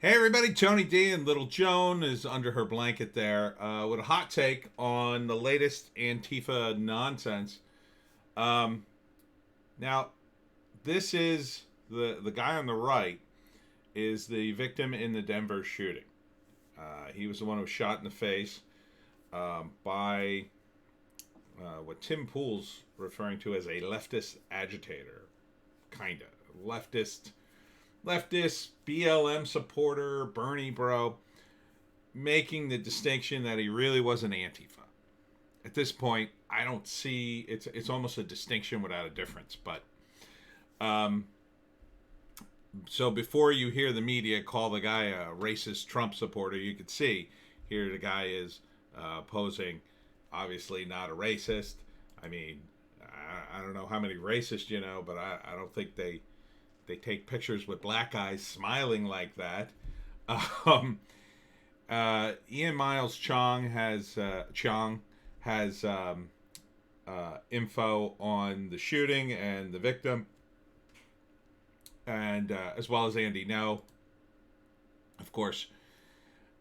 Hey everybody, Tony D and Little Joan is under her blanket there with a hot take on the latest Antifa nonsense. Um, now, this is the guy on the right is the victim in the Denver shooting. He was the one who was shot in the face by what Tim Pool's referring to as a leftist agitator, kinda leftist BLM supporter, Bernie bro, making the distinction that he really was an Antifa. At this point, I don't see it's almost a distinction without a difference. But um, so before you hear the media call the guy a racist Trump supporter, you could see here the guy is posing obviously not a racist. I mean, I don't know how many racists you know, but I don't think they take pictures with black guys smiling like that. Um, Ian Miles Chong has info on the shooting and the victim, and as well as Andy No. Of course,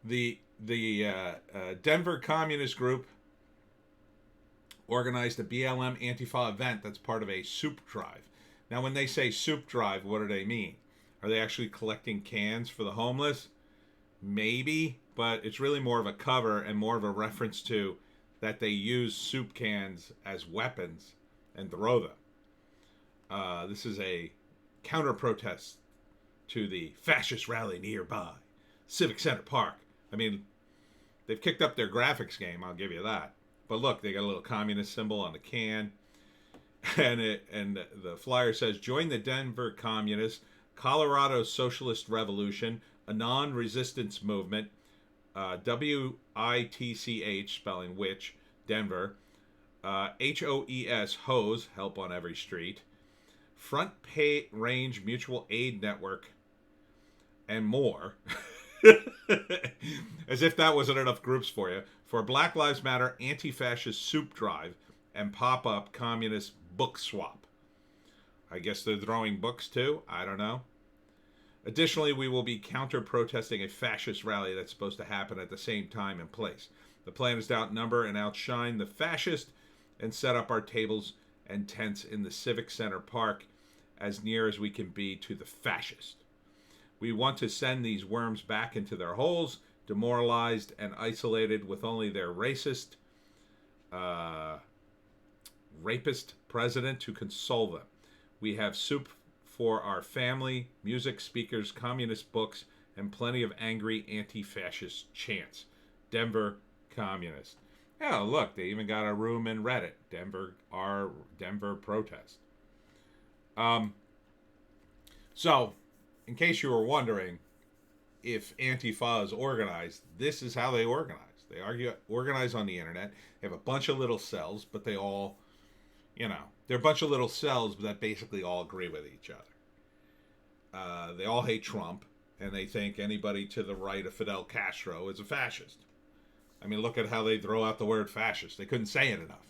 the Denver Communist Group organized a BLM Antifa event that's part of a soup drive. Now, when they say soup drive, what do they mean? Are they actually collecting cans for the homeless? Maybe, but it's really more of a cover and more of a reference to that they use soup cans as weapons and throw them. This is a counter protest to the fascist rally nearby, Civic Center Park. I mean, they've kicked up their graphics game, I'll give you that. But look, they got a little communist symbol on the can. And the flyer says, "Join the Denver Communists, Colorado Socialist Revolution, a non-resistance movement, WITCH, spelling witch, Denver, HOES, hose, help on every street, Front Pay Range Mutual Aid Network, and more." As if that wasn't enough groups for you. For Black Lives Matter Anti-Fascist Soup Drive and Pop-Up Communist Book Swap. I guess they're throwing books too? I don't know. Additionally, we will be counter-protesting a fascist rally that's supposed to happen at the same time and place. The plan is to outnumber and outshine the fascist and set up our tables and tents in the Civic Center Park as near as we can be to the fascist. We want to send these worms back into their holes, demoralized and isolated with only their racist, rapist president to console them. We have soup for our family, music, speakers, communist books, and plenty of angry anti-fascist chants. Denver Communist. Yeah, look, they even got a room in Reddit. Denver protest. So, in case you were wondering if Antifa is organized, this is how they organize. They organize on the internet. They have a bunch of little cells, but they all, they're a bunch of little cells that basically all agree with each other. They all hate Trump, and they think anybody to the right of Fidel Castro is a fascist. I mean, look at how they throw out the word fascist. They couldn't say it enough.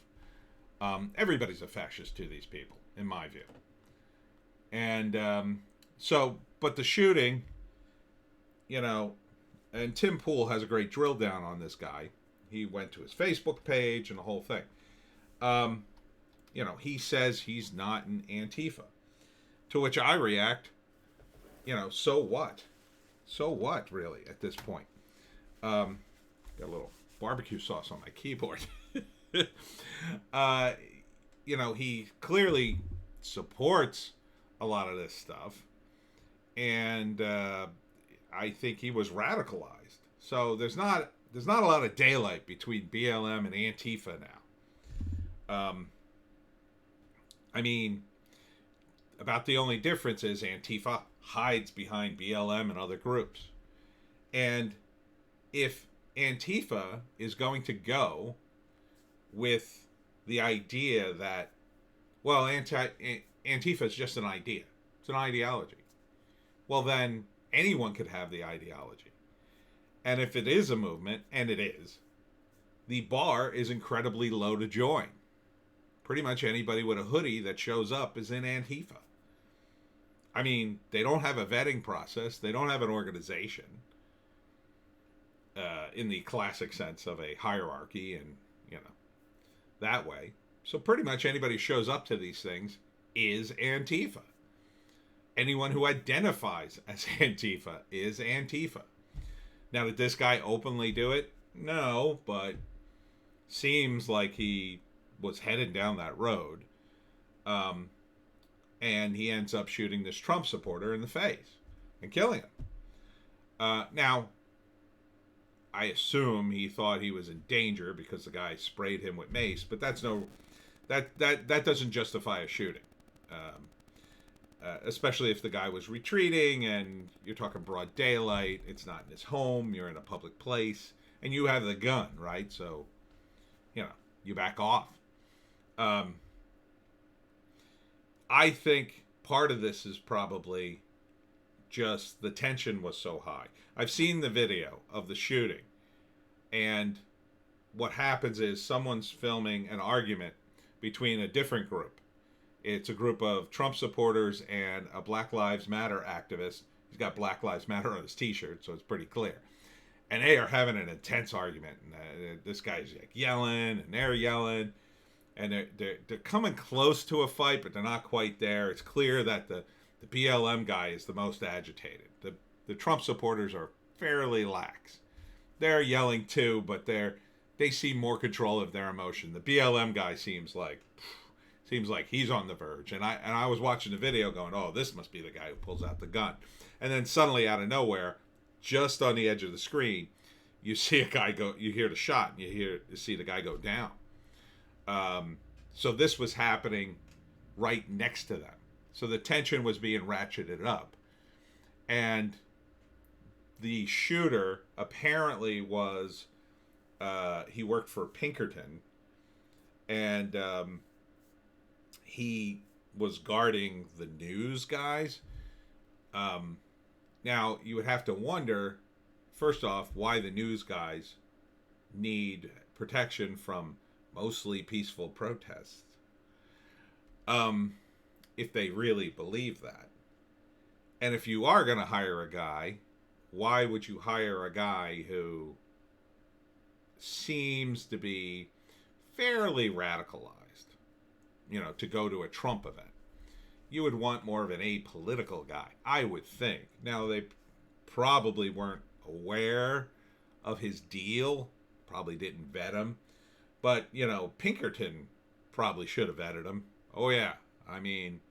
Everybody's a fascist to these people, in my view. And but the shooting, and Tim Pool has a great drill down on this guy. He went to his Facebook page and the whole thing. He says he's not an Antifa. To which I react, so what? So what, really, at this point? Got a little barbecue sauce on my keyboard. He clearly supports a lot of this stuff. And I think he was radicalized. So there's not a lot of daylight between BLM and Antifa now. I mean, about the only difference is Antifa hides behind BLM and other groups. And if Antifa is going to go with the idea that, well, Antifa is just an idea. It's an ideology. Well, then anyone could have the ideology. And if it is a movement, and it is, the bar is incredibly low to join. Pretty much anybody with a hoodie that shows up is in Antifa. I mean, they don't have a vetting process. They don't have an organization in the classic sense of a hierarchy and, that way. So pretty much anybody who shows up to these things is Antifa. Anyone who identifies as Antifa is Antifa. Now, did this guy openly do it? No, but seems like he was headed down that road. And he ends up shooting this Trump supporter in the face and killing him. Now, I assume he thought he was in danger because the guy sprayed him with mace, but that doesn't justify a shooting. Especially if the guy was retreating and you're talking broad daylight, it's not in his home, you're in a public place, and you have the gun, right? So, you back off. I think part of this is probably just the tension was so high. I've seen the video of the shooting, and what happens is someone's filming an argument between a different group. It's a group of Trump supporters and a Black Lives Matter activist. He's got Black Lives Matter on his t-shirt, so it's pretty clear. And they are having an intense argument. And this guy's like yelling, and they're yelling. And they're coming close to a fight, but they're not quite there. It's clear that the BLM guy is the most agitated. The Trump supporters are fairly lax. They're yelling too, but they seem more control of their emotion. The BLM guy seems like he's on the verge. And I was watching the video going, oh, this must be the guy who pulls out the gun. And then suddenly out of nowhere, just on the edge of the screen, you see a guy go, you hear the shot, and you see the guy go down. So this was happening right next to them. So the tension was being ratcheted up. And the shooter apparently was, he worked for Pinkerton, and he was guarding the news guys. Now, you would have to wonder, first off, why the news guys need protection from mostly peaceful protests. If they really believe that. And if you are going to hire a guy, why would you hire a guy who seems to be fairly radicalized, to go to a Trump event? You would want more of an apolitical guy, I would think. Now, they probably weren't aware of his deal, probably didn't vet him. But, Pinkerton probably should have vetted him. Oh, yeah. I mean,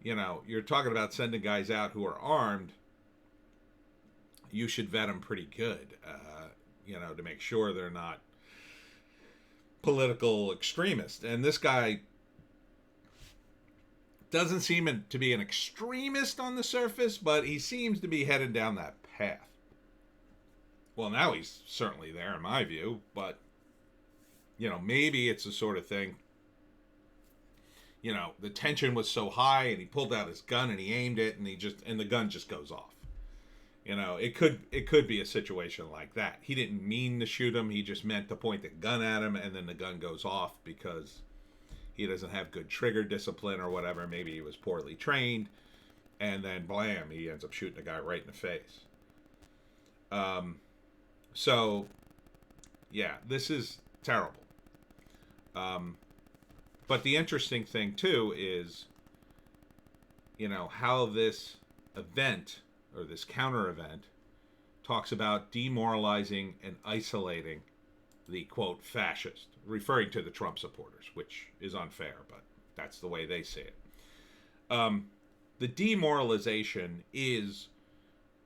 you're talking about sending guys out who are armed. You should vet them pretty good, to make sure they're not political extremists. And this guy doesn't seem to be an extremist on the surface, but he seems to be headed down that path. Well, now he's certainly there, in my view, but maybe it's the sort of thing, the tension was so high and he pulled out his gun and he aimed it and the gun just goes off. It could be a situation like that. He didn't mean to shoot him. He just meant to point the gun at him, and then the gun goes off because he doesn't have good trigger discipline or whatever. Maybe he was poorly trained, and then blam, he ends up shooting the guy right in the face. So yeah, this is terrible. But the interesting thing too is, how this event or this counter event talks about demoralizing and isolating the quote fascist, referring to the Trump supporters, which is unfair, but that's the way they say it. The demoralization is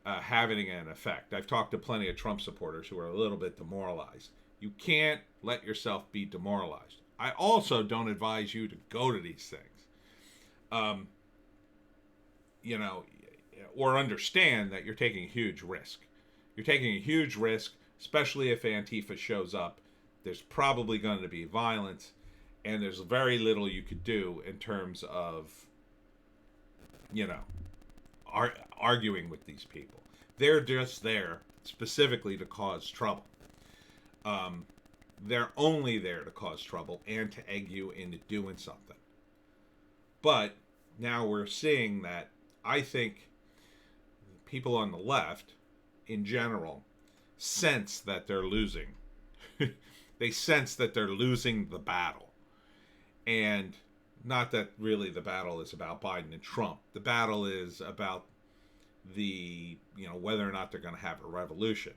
having an effect. I've talked to plenty of Trump supporters who are a little bit demoralized. You can't let yourself be demoralized. I also don't advise you to go to these things. Or understand that you're taking a huge risk. You're taking a huge risk, especially if Antifa shows up. There's probably going to be violence, and there's very little you could do in terms of, arguing with these people. They're just there specifically to cause trouble. They're only there to cause trouble and to egg you into doing something. But now we're seeing that I think people on the left, in general, sense that they're losing. They sense that they're losing the battle. And not that really the battle is about Biden and Trump. The battle is about whether or not they're going to have a revolution.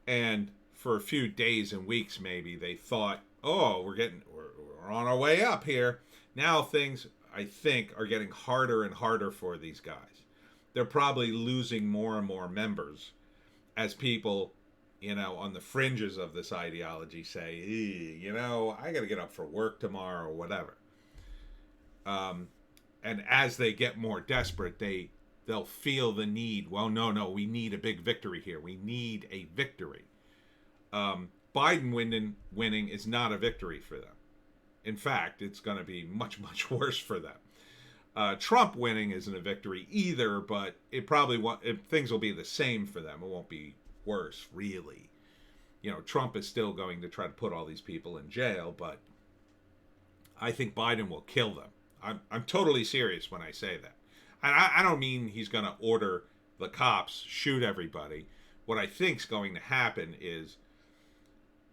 And for a few days and weeks, maybe they thought, oh, we're on our way up here. Now things, I think, are getting harder and harder for these guys. They're probably losing more and more members as people, on the fringes of this ideology say, I got to get up for work tomorrow or whatever. And as they get more desperate, they'll feel the need. Well, no, we need a big victory here. We need a victory. Biden winning is not a victory for them. In fact, it's going to be much, much worse for them. Trump winning isn't a victory either, but things will be the same for them. It won't be worse, really. Trump is still going to try to put all these people in jail, but I think Biden will kill them. I'm totally serious when I say that. And I don't mean he's going to order the cops shoot everybody. What I think's going to happen is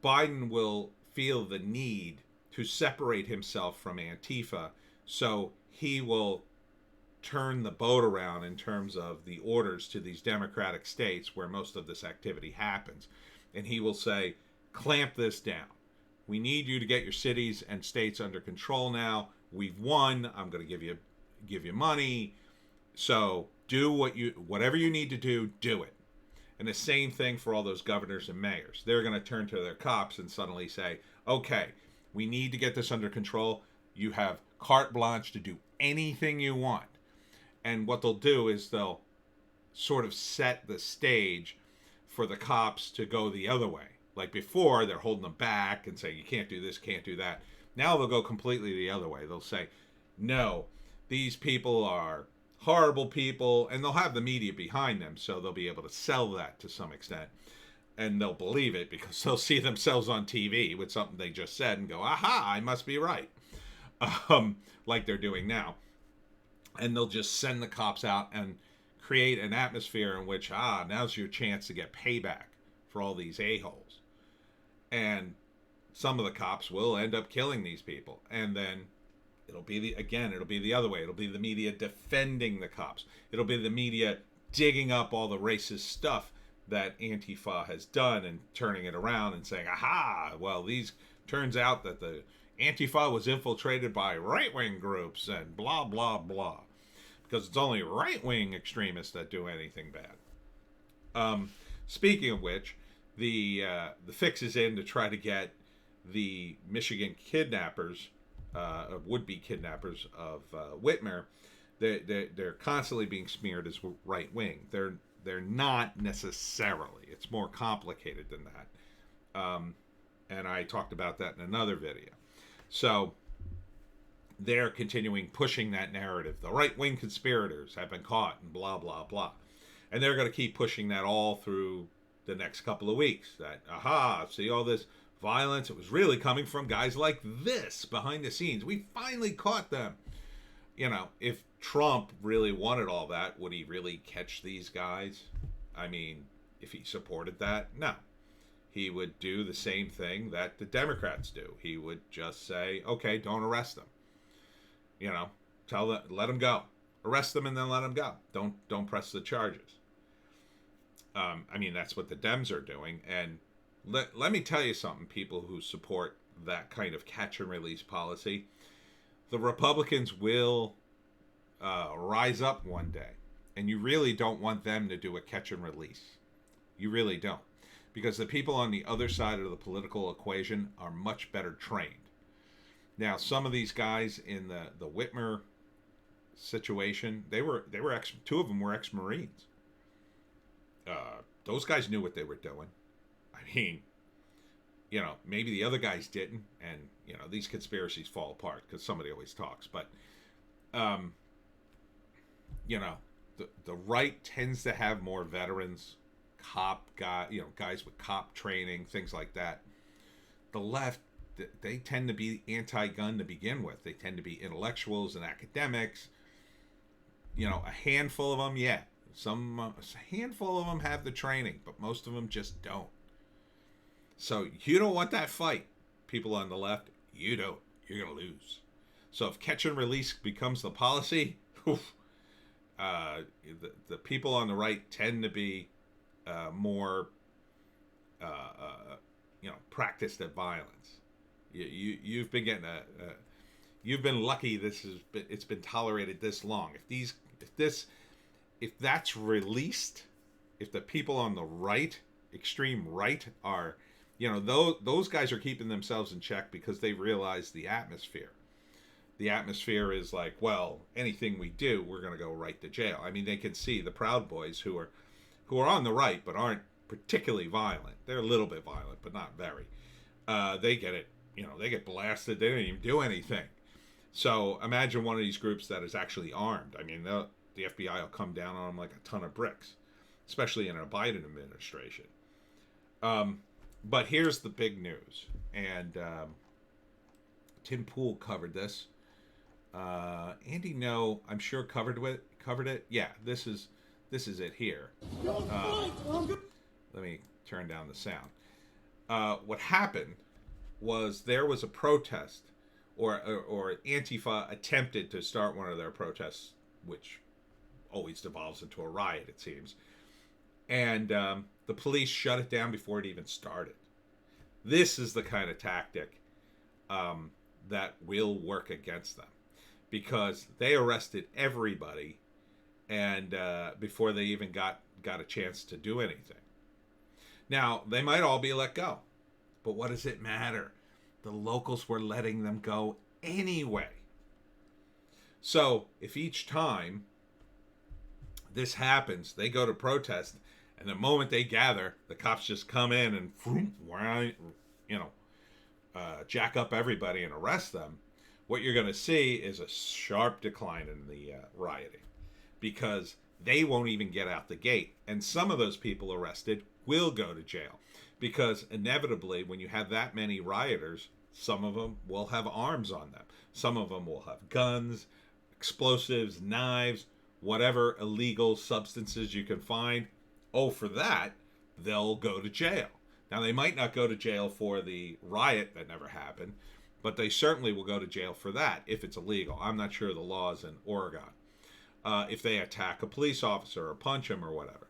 Biden will feel the need to separate himself from Antifa, so he will turn the boat around in terms of the orders to these Democratic states where most of this activity happens. And he will say, clamp this down. We need you to get your cities and states under control now. We've won. I'm going to give you money. So do whatever you need to do it. And the same thing for all those governors and mayors. They're going to turn to their cops and suddenly say, okay, we need to get this under control. You have carte blanche to do anything you want. And what they'll do is they'll sort of set the stage for the cops to go the other way. Like before, they're holding them back and saying, you can't do this, can't do that. Now they'll go completely the other way. They'll say, no, these people are horrible people, and they'll have the media behind them, so they'll be able to sell that to some extent. And they'll believe it because they'll see themselves on TV with something they just said and go, aha, I must be right. Like they're doing now. And they'll just send the cops out and create an atmosphere in which, now's your chance to get payback for all these a-holes. And some of the cops will end up killing these people. And then it'll be the other way. It'll be the media defending the cops. It'll be the media digging up all the racist stuff that Antifa has done and turning it around and saying, aha, well, turns out that the Antifa was infiltrated by right-wing groups and blah, blah, blah. Because it's only right-wing extremists that do anything bad. Speaking of which, the fix is in to try to get the Michigan kidnappers, would-be kidnappers of Whitmer. They're constantly being smeared as right-wing. They're not necessarily. It's more complicated than that. And I talked about that in another video. So they're continuing pushing that narrative. The right-wing conspirators have been caught and blah, blah, blah. And they're going to keep pushing that all through the next couple of weeks. That, see all this violence? It was really coming from guys like this behind the scenes. We finally caught them. If Trump really wanted all that, would he really catch these guys? I mean, if he supported that? No. He would do the same thing that the Democrats do. He would just say, okay, don't arrest them. Tell them, let them go. Arrest them and then let them go. Don't press the charges. That's what the Dems are doing. And let me tell you something, people who support that kind of catch and release policy. The Republicans will rise up one day. And you really don't want them to do a catch and release. You really don't. Because the people on the other side of the political equation are much better trained. Now, some of these guys in the Whitmer situation, two of them were ex-Marines. Those guys knew what they were doing. Maybe the other guys didn't, and these conspiracies fall apart because somebody always talks. But the right tends to have more veterans, guys with cop training, things like that. The left, they tend to be anti-gun to begin with. They tend to be intellectuals and academics. A handful of them, yeah. A handful of them have the training, but most of them just don't. So you don't want that fight, people on the left. You don't. You're going to lose. So if catch and release becomes the policy, the people on the right tend to be more, practiced at violence. You've been getting you've been lucky. It's been tolerated this long. If that's released, if the people on the right, extreme right, are, those guys are keeping themselves in check because they realize the atmosphere. The atmosphere is like, well, anything we do, we're going to go right to jail. I mean, they can see the Proud Boys who are on the right but aren't particularly violent. They're a little bit violent, but not very. They get it. They get blasted. They don't even do anything. So imagine one of these groups that is actually armed. I mean, the FBI will come down on them like a ton of bricks, especially in a Biden administration. But here's the big news, and Tim Pool covered this. Andy No, I'm sure covered it. Yeah, this is it here. Let me turn down the sound. What happened was there was a protest, or Antifa attempted to start one of their protests, which always devolves into a riot, it seems. And the police shut it down before it even started. This is the kind of tactic that will work against them, because they arrested everybody, and before they even got a chance to do anything. Now, they might all be let go, but what does it matter? The locals were letting them go anyway. So if each time this happens, they go to protest, and the moment they gather, the cops just come in and jack up everybody and arrest them, what you're going to see is a sharp decline in the rioting, because they won't even get out the gate. And some of those people arrested will go to jail, because inevitably, when you have that many rioters, some of them will have arms on them. Some of them will have guns, explosives, knives, whatever illegal substances you can find. Oh, for that, they'll go to jail. Now, they might not go to jail for the riot that never happened, but they certainly will go to jail for that if it's illegal. I'm not sure the laws in Oregon. If they attack a police officer or punch him or whatever.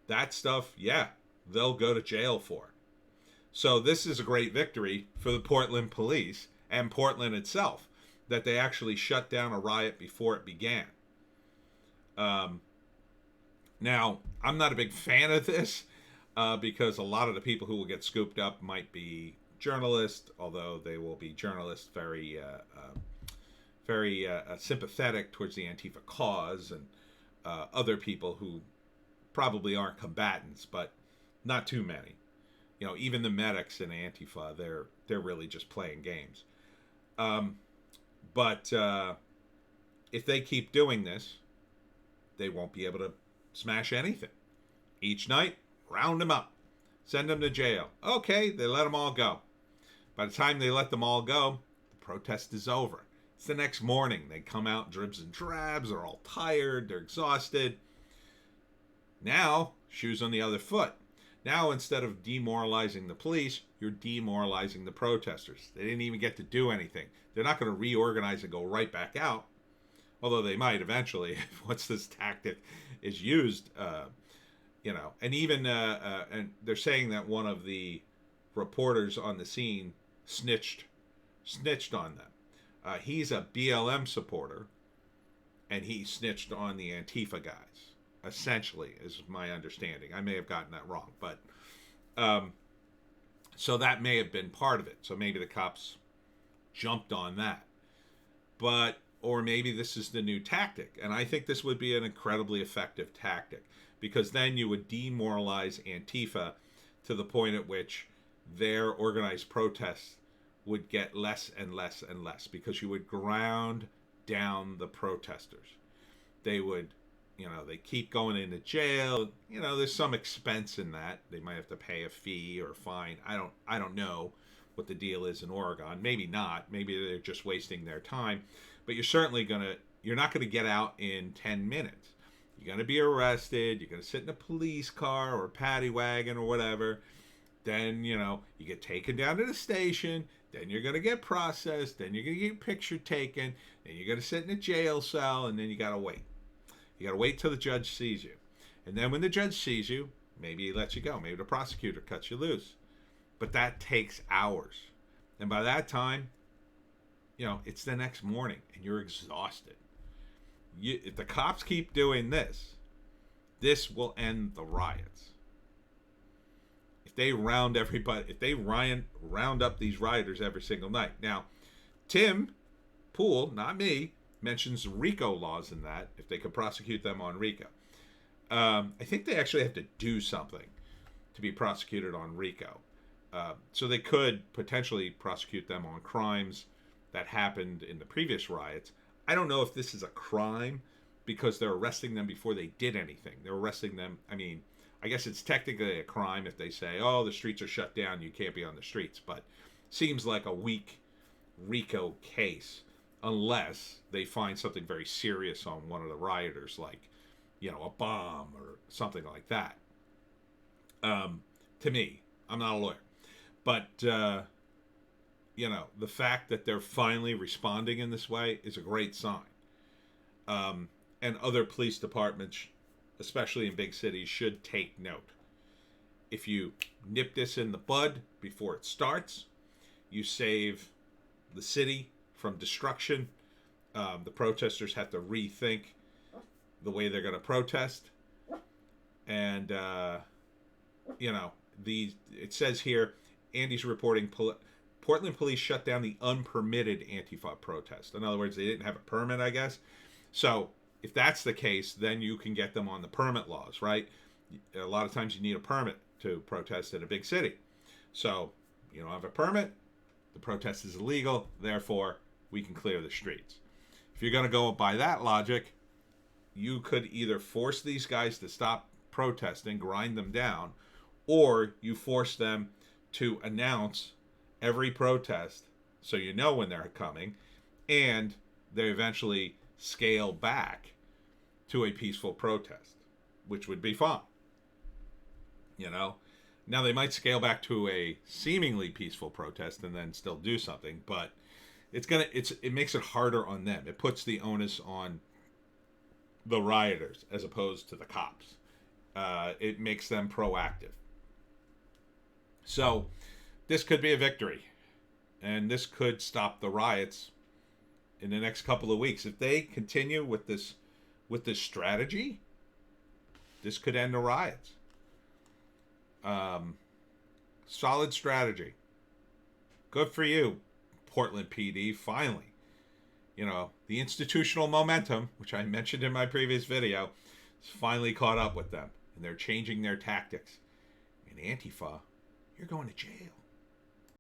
That stuff, yeah, they'll go to jail for. So this is a great victory for the Portland police and Portland itself, that they actually shut down a riot before it began. Now, I'm not a big fan of this because a lot of the people who will get scooped up might be journalists, although they will be journalists very sympathetic towards the Antifa cause, and other people who probably aren't combatants, but not too many. Even the medics in Antifa, they're really just playing games. But if they keep doing this, they won't be able to smash anything. Each night, round them up, send them to jail. Okay, they let them all go. By the time they let them all go, the protest is over. It's the next morning. They come out dribs and drabs. They're all tired. They're exhausted. Now, shoes on the other foot. Now, instead of demoralizing the police, you're demoralizing the protesters. They didn't even get to do anything. They're not going to reorganize and go right back out, although they might eventually once this tactic is used. And even and they're saying that one of the reporters on the scene snitched on them. He's a BLM supporter, and he snitched on the Antifa guys. Essentially, is my understanding. I may have gotten that wrong, but so that may have been part of it. So maybe the cops jumped on that, or maybe this is the new tactic, and I think this would be an incredibly effective tactic, because then you would demoralize Antifa to the point at which their organized protests would get less and less and less, because you would ground down the protesters. They would, they keep going into jail. There's some expense in that. They might have to pay a fee or fine. I don't know what the deal is in Oregon. Maybe not. Maybe they're just wasting their time. But you're certainly going to you're not going to get out in 10 minutes. You're going to be arrested. You're going to sit in a police car or a paddy wagon or whatever. Then, you get taken down to the station. Then you're going to get processed. Then you're going to get your picture taken. Then you're going to sit in a jail cell. And then you got to wait. You got to wait till the judge sees you. And then when the judge sees you, maybe he lets you go. Maybe the prosecutor cuts you loose. But that takes hours. And by that time, it's the next morning and you're exhausted. If the cops keep doing this will end the riots. If they round up these rioters every single night. Now, Tim Pool, not me, mentions RICO laws in that, if they could prosecute them on RICO. I think they actually have to do something to be prosecuted on RICO. So they could potentially prosecute them on crimes that happened in the previous riots. I don't know if this is a crime because they're arresting them before they did anything. They're arresting them. I mean, I guess it's technically a crime if they say, oh, the streets are shut down, you can't be on the streets. But seems like a weak RICO case unless they find something very serious on one of the rioters, like, a bomb or something like that. To me, I'm not a lawyer. But, the fact that they're finally responding in this way is a great sign. And other police departments, especially in big cities, should take note. If you nip this in the bud before it starts, you save the city from destruction. The protesters have to rethink the way they're going to protest. And, it says here, Andy's reporting Portland police shut down the unpermitted Antifa protest. In other words, they didn't have a permit, I guess. So if that's the case, then you can get them on the permit laws, right? A lot of times you need a permit to protest in a big city. So you don't have a permit, the protest is illegal, therefore we can clear the streets. If you're going to go by that logic, you could either force these guys to stop protesting, grind them down, or you force them to announce every protest so you know when they're coming, and they eventually scale back to a peaceful protest, which would be fine. Now they might scale back to a seemingly peaceful protest and then still do something, but it makes it harder on them. It puts the onus on the rioters as opposed to the cops. It makes them proactive. So this could be a victory, and this could stop the riots in the next couple of weeks. If they continue with this strategy, this could end the riots. Solid strategy. Good for you, Portland PD. Finally, the institutional momentum, which I mentioned in my previous video, is finally caught up with them, and they're changing their tactics. And Antifa, you're going to jail.